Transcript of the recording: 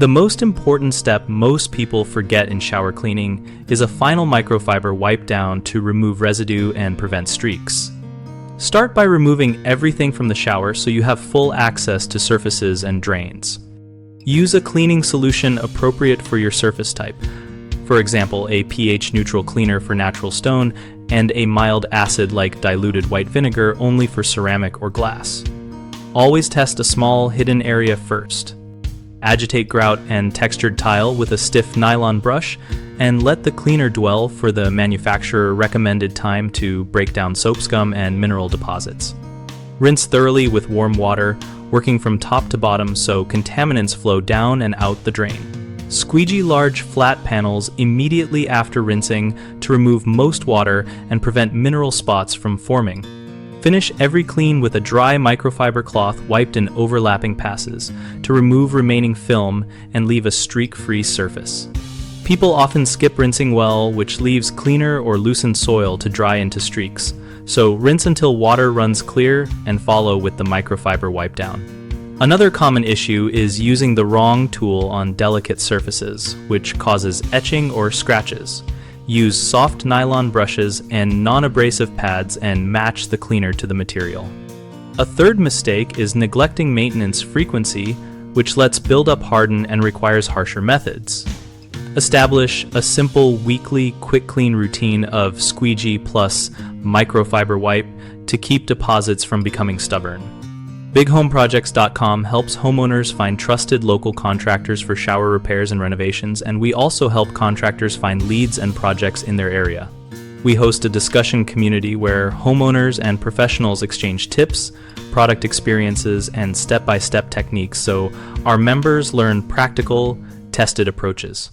The most important step most people forget in shower cleaning is a final microfiber wipe down to remove residue and prevent streaks. Start by removing everything from the shower so you have full access to surfaces and drains. Use a cleaning solution appropriate for your surface type. For example, a pH-neutral cleaner for natural stone and a mild acid like diluted white vinegar only for ceramic or glass. Always test a small hidden area first. Agitate grout and textured tile with a stiff nylon brush and let the cleaner dwell for the manufacturer recommended time to break down soap scum and mineral deposits. Rinse thoroughly with warm water, working from top to bottom so contaminants flow down and out the drain. Squeegee large flat panels immediately after rinsing to remove most water and prevent mineral spots from forming. Finish every clean with a dry microfiber cloth wiped in overlapping passes to remove remaining film and leave a streak-free surface. People often skip rinsing well, which leaves cleaner or loosened soil to dry into streaks. So rinse until water runs clear and follow with the microfiber wipe down. Another common issue is using the wrong tool on delicate surfaces, which causes etching or scratches. Use soft nylon brushes and non-abrasive pads and match the cleaner to the material. A third mistake is neglecting maintenance frequency, which lets buildup harden and requires harsher methods. Establish a simple weekly quick clean routine of Squeegee plus microfiber wipe to keep deposits from becoming stubborn. BigHomeProjects.com helps homeowners find trusted local contractors for shower repairs and renovations, and we also help contractors find leads and projects in their area. We host a discussion community where homeowners and professionals exchange tips, product experiences, and step-by-step techniques so our members learn practical, tested approaches.